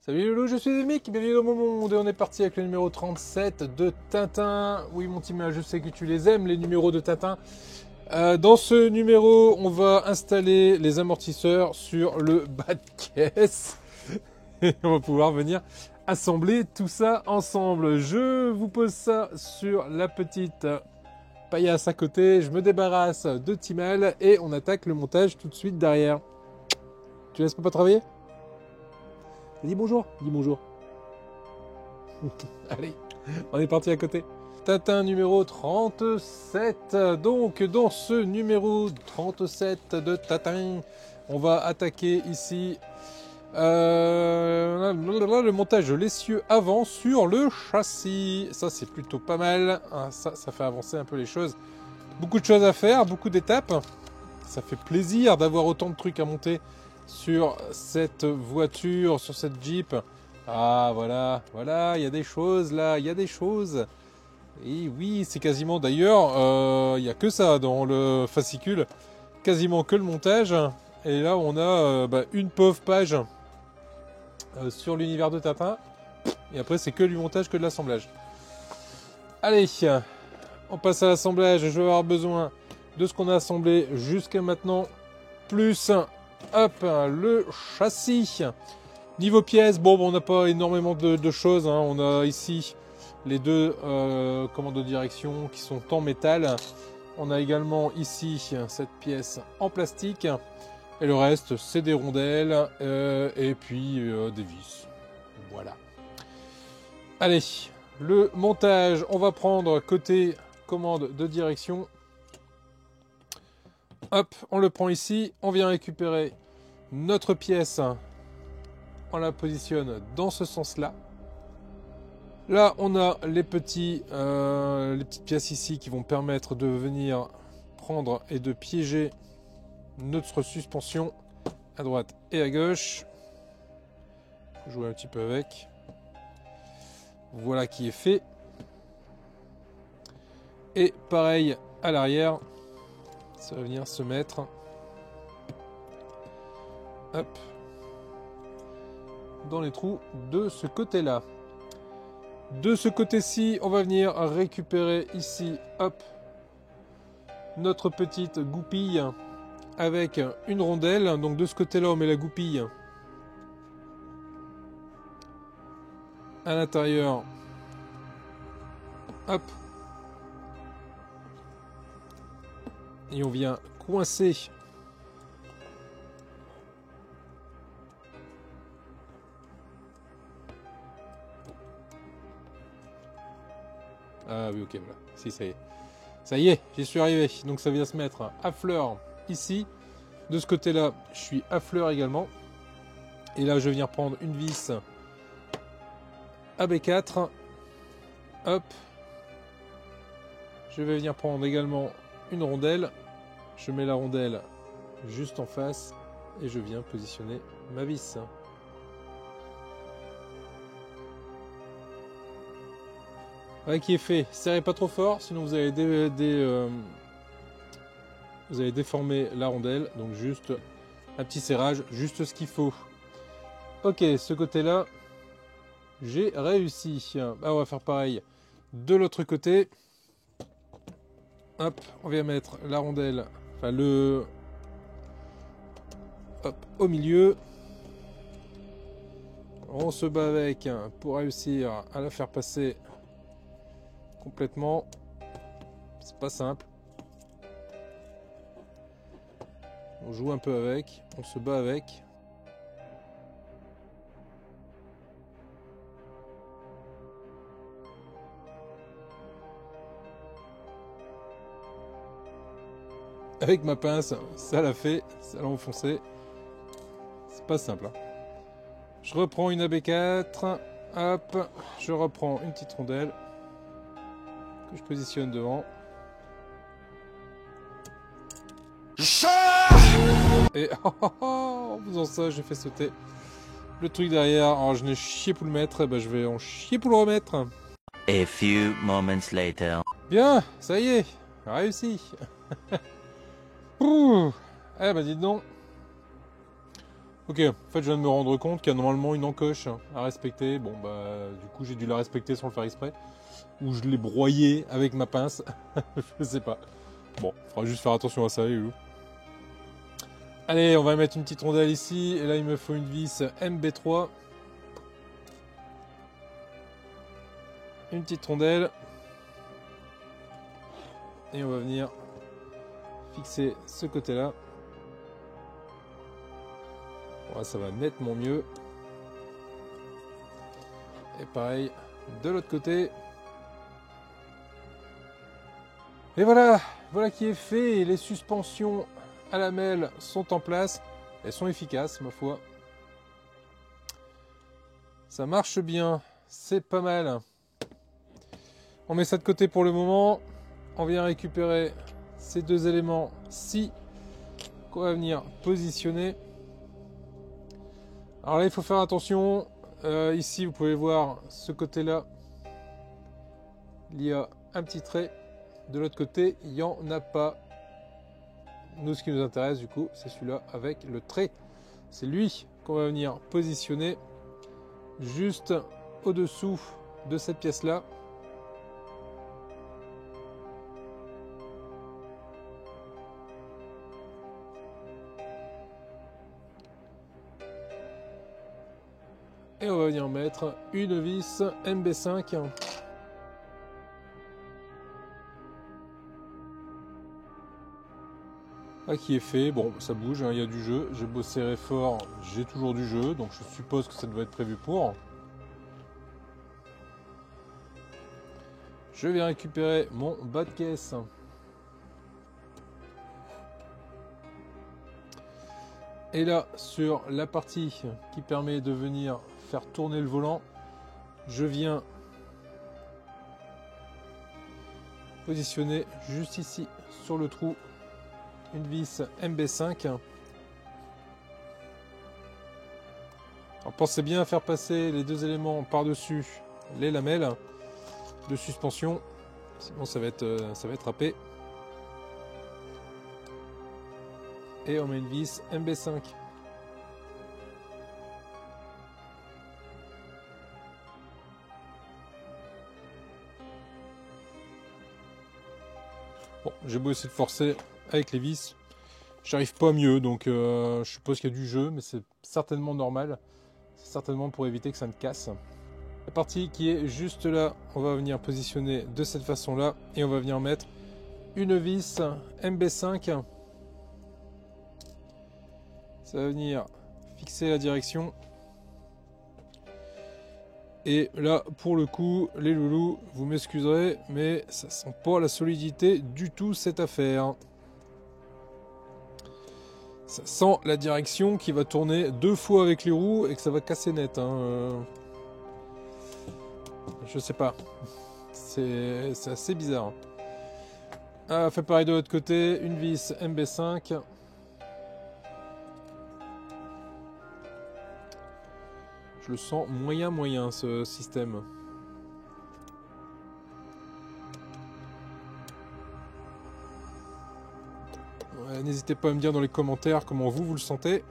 Salut Lolo, je suis Mick, bienvenue dans mon monde et on est parti avec le numéro 37 de Tintin. Oui mon team, je sais que tu les aimes, les numéros de Tintin. Dans ce numéro, on va installer les amortisseurs sur le bas de caisse. Et on va pouvoir venir assembler tout ça ensemble. Je vous pose ça sur la petite paillasse à côté. Je me débarrasse de Timal et on attaque le montage tout de suite derrière. Tu laisses pas travailler ? Dis bonjour, dis bonjour. Allez, on est parti à côté. Tintin numéro 37. Donc, dans ce numéro 37 de Tintin, on va attaquer ici le montage de l'essieu avant sur le châssis. Ça, c'est plutôt pas mal. Ça fait avancer un peu les choses. Beaucoup de choses à faire, beaucoup d'étapes. Ça fait plaisir d'avoir autant de trucs à monter sur cette voiture, sur cette Jeep. Ah voilà, il y a des choses là, il y a des choses. Et oui, c'est quasiment d'ailleurs, il n'y a que ça dans le fascicule, quasiment que le montage. Et là on a une pauvre page sur l'univers de Tintin. Et après c'est que du montage, que de l'assemblage. Allez, on passe à l'assemblage. Je vais avoir besoin de ce qu'on a assemblé jusqu'à maintenant, plus hop, le châssis. Niveau pièces, bon, on n'a pas énormément de choses. Hein. On a ici les deux commandes de direction qui sont en métal. On a également ici cette pièce en plastique. Et le reste, c'est des rondelles et puis des vis. Voilà. Allez, le montage, on va prendre côté commande de direction. Hop, on le prend ici. On vient récupérer notre pièce. On la positionne dans ce sens-là. Là, on a les petites pièces ici qui vont permettre de venir prendre et de piéger notre suspension à droite et à gauche. Jouer un petit peu avec. Voilà qui est fait. Et pareil à l'arrière, ça va venir se mettre. Hop. Dans les trous de ce côté-là. De ce côté-ci, on va venir récupérer ici, hop, notre petite goupille avec une rondelle. Donc de ce côté-là, on met la goupille à l'intérieur. Hop. Et on vient coincer ah oui, ok, voilà. Si, ça y est. Ça y est, j'y suis arrivé. Donc ça vient se mettre à fleur ici. De ce côté-là, je suis à fleur également. Et là, je vais venir prendre une vis AB4. Hop. Je vais venir prendre également une rondelle. Je mets la rondelle juste en face. Et je viens positionner ma vis. Ouais, qui est fait. Serrez pas trop fort, sinon vous allez déformer la rondelle. Donc juste un petit serrage, juste ce qu'il faut. Ok, ce côté-là, j'ai réussi. Ah, on va faire pareil de l'autre côté. Hop, on vient mettre la rondelle, enfin hop, au milieu. On se bat avec pour réussir à la faire passer complètement. C'est pas simple. On joue un peu avec, on se bat avec. Avec ma pince, ça l'a fait, ça l'a enfoncé. C'est pas simple. Hein. Je reprends une AB4. Hop, je reprends une petite rondelle que je positionne devant. Et en faisant ça, j'ai fait sauter le truc derrière. Alors je n'ai chié pour le mettre, je vais en chier pour le remettre. A few moments later. Bien, ça y est, réussi. Eh dites donc. Ok, en fait je viens de me rendre compte qu'il y a normalement une encoche à respecter. Bon bah du coup j'ai dû la respecter sans le faire exprès. Ou je l'ai broyé avec ma pince. Je sais pas. Bon, il faudra juste faire attention à ça les loups. Allez, on va mettre une petite rondelle ici. Et là il me faut une vis MB3. Une petite rondelle. Et on va venir fixer ce côté-là. Bon, ça va nettement mieux. Et pareil, de l'autre côté. Et voilà, voilà qui est fait. Et les suspensions à lamelles sont en place. Elles sont efficaces, ma foi. Ça marche bien, c'est pas mal. On met ça de côté pour le moment. On vient récupérer ces deux éléments-ci qu'on va venir positionner. Alors là, il faut faire attention. Ici, vous pouvez voir ce côté-là. Il y a un petit trait. De l'autre côté, il n'y en a pas. Nous, ce qui nous intéresse, du coup, c'est celui-là avec le trait. C'est lui qu'on va venir positionner juste au-dessous de cette pièce-là. Et on va venir mettre une vis MB5. Ah, qui est fait. Bon, ça bouge, hein, il y a du jeu. J'ai beau serrer fort, j'ai toujours du jeu. Donc je suppose que ça doit être prévu pour. Je vais récupérer mon bas de caisse. Et là, sur la partie qui permet de venir faire tourner le volant, je viens positionner juste ici sur le trou une vis MB5. Alors pensez bien à faire passer les deux éléments par-dessus les lamelles de suspension, sinon ça va être râpé. Et on met une vis MB5. Bon, j'ai beau essayer de forcer avec les vis, j'arrive pas mieux, donc je suppose qu'il y a du jeu, mais c'est certainement normal. C'est certainement pour éviter que ça ne casse. La partie qui est juste là, on va venir positionner de cette façon-là, et on va venir mettre une vis MB5. Ça va venir fixer la direction. Et là, pour le coup, les loulous, vous m'excuserez, mais ça sent pas la solidité du tout cette affaire. Ça sent la direction qui va tourner 2 fois avec les roues et que ça va casser net. Hein. Je sais pas. C'est assez bizarre. Ah, fait pareil de l'autre côté, une vis MB5. Je le sens moyen ce système. Ouais, n'hésitez pas à me dire dans les commentaires comment vous le sentez.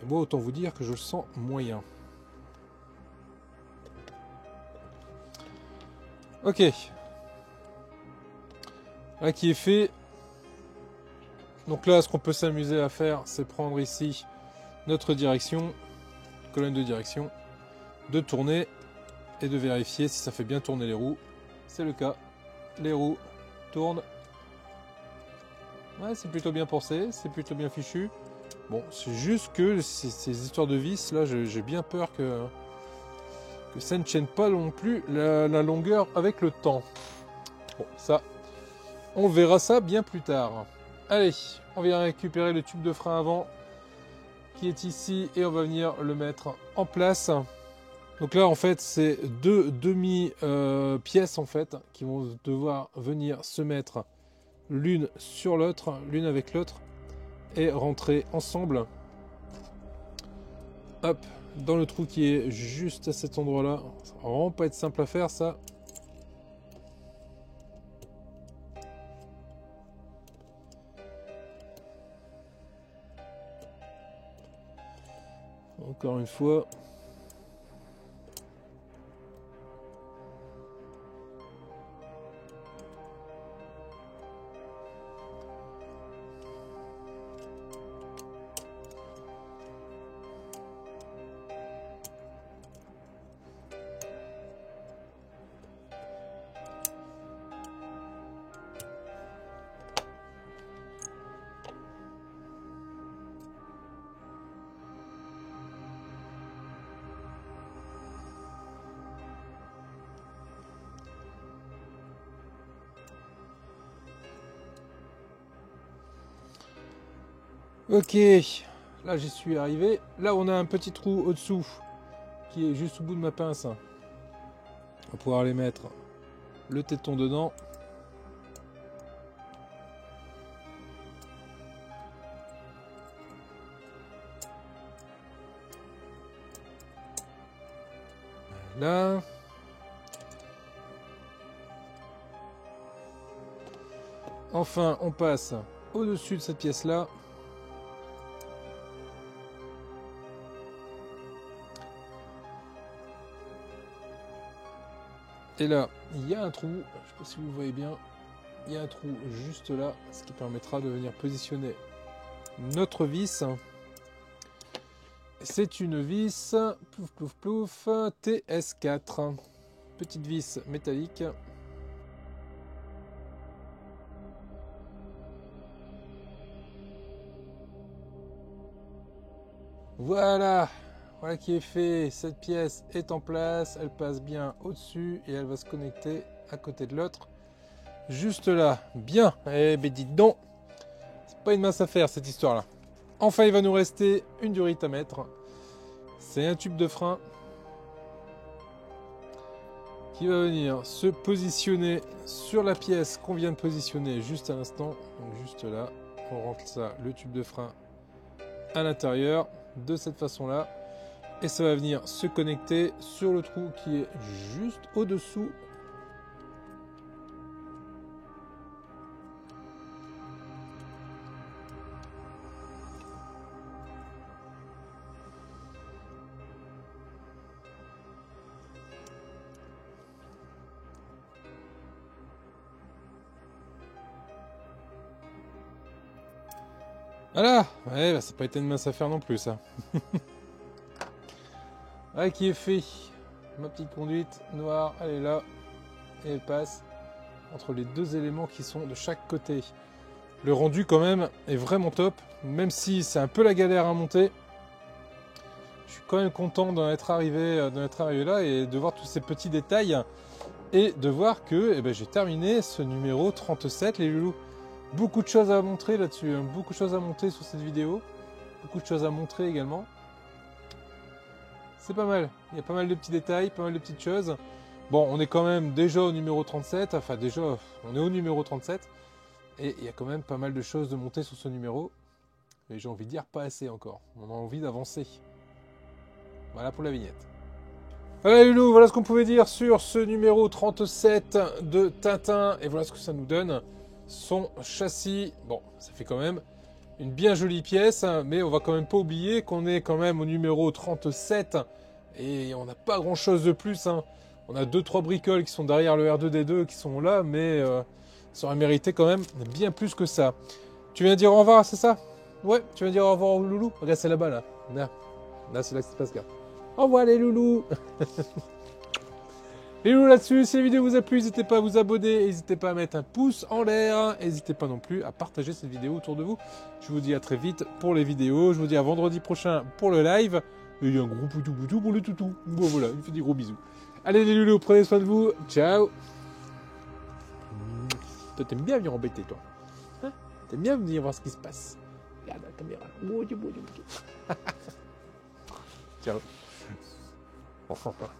Et moi autant vous dire que je le sens moyen. Ok. Là qui est fait. Donc là ce qu'on peut s'amuser à faire c'est prendre ici notre direction, colonne de direction, de tourner et de vérifier si ça fait bien tourner les roues. C'est le cas. Les roues tournent. Ouais, c'est plutôt bien pensé, c'est plutôt bien fichu. Bon, c'est juste que ces histoires de vis, là, j'ai bien peur que ça ne tienne pas non plus la longueur avec le temps. Bon, ça, on verra ça bien plus tard. Allez, on vient récupérer le tube de frein avant qui est ici et on va venir le mettre en place. Donc là en fait c'est deux demi-pièces en fait qui vont devoir venir se mettre l'une sur l'autre, l'une avec l'autre et rentrer ensemble. Hop, dans le trou qui est juste à cet endroit là. Ça va vraiment pas être simple à faire ça. Encore une fois. Ok, là j'y suis arrivé. Là on a un petit trou au-dessous qui est juste au bout de ma pince. On va pouvoir aller mettre le téton dedans. Là. Enfin on passe au-dessus de cette pièce-là. Et là, il y a un trou, je ne sais pas si vous voyez bien, il y a un trou juste là, ce qui permettra de venir positionner notre vis. C'est une vis, plouf plouf plouf, TS4, petite vis métallique. Voilà. Voilà qui est fait, cette pièce est en place, elle passe bien au-dessus et elle va se connecter à côté de l'autre, juste là. Bien, eh ben dites donc, c'est pas une mince affaire cette histoire-là. Enfin, il va nous rester une durite à mettre. C'est un tube de frein qui va venir se positionner sur la pièce qu'on vient de positionner juste à l'instant. Donc juste là, on rentre ça, le tube de frein à l'intérieur de cette façon-là. Et ça va venir se connecter sur le trou qui est juste au-dessous. Voilà, ouais, bah, ça n'a pas été une mince affaire non plus ça. Ah, qui est fait. Ma petite conduite noire, elle est là. Et elle passe entre les deux éléments qui sont de chaque côté. Le rendu quand même est vraiment top. Même si c'est un peu la galère à monter. Je suis quand même content d'en être arrivé là et de voir tous ces petits détails. Et de voir que eh ben, j'ai terminé ce numéro 37 les loulous. Beaucoup de choses à montrer là-dessus. Hein. Beaucoup de choses à monter sur cette vidéo. Beaucoup de choses à montrer également. C'est pas mal, il y a pas mal de petits détails, pas mal de petites choses. Bon, on est quand même déjà au numéro 37, enfin déjà, on est au numéro 37. Et il y a quand même pas mal de choses de monter sur ce numéro. Et j'ai envie de dire pas assez encore, on a envie d'avancer. Voilà pour la vignette. Voilà les loulous, voilà ce qu'on pouvait dire sur ce numéro 37 de Tintin. Et voilà ce que ça nous donne. Son châssis, bon, ça fait quand même une bien jolie pièce, hein, mais on va quand même pas oublier qu'on est quand même au numéro 37 et on n'a pas grand chose de plus. Hein. On a 2-3 bricoles qui sont derrière le R2D2 qui sont là, mais ça aurait mérité quand même bien plus que ça. Tu viens dire au revoir, c'est ça? Ouais, tu viens dire au revoir aux loulous? Regarde, c'est là-bas, là. Là, c'est là que ça se passe, regarde. Au revoir les loulous. Les loulous là-dessus, si la vidéo vous a plu, n'hésitez pas à vous abonner, n'hésitez pas à mettre un pouce en l'air, n'hésitez pas non plus à partager cette vidéo autour de vous. Je vous dis à très vite pour les vidéos, je vous dis à vendredi prochain pour le live, et il y a un gros poutou pour le toutou. Bon voilà, il fait des gros bisous. Allez les loulous, prenez soin de vous, ciao. Toi t'aimes bien venir embêter toi, hein? T'aimes bien venir voir ce qui se passe. Regarde la caméra. Ciao. Enfin pas.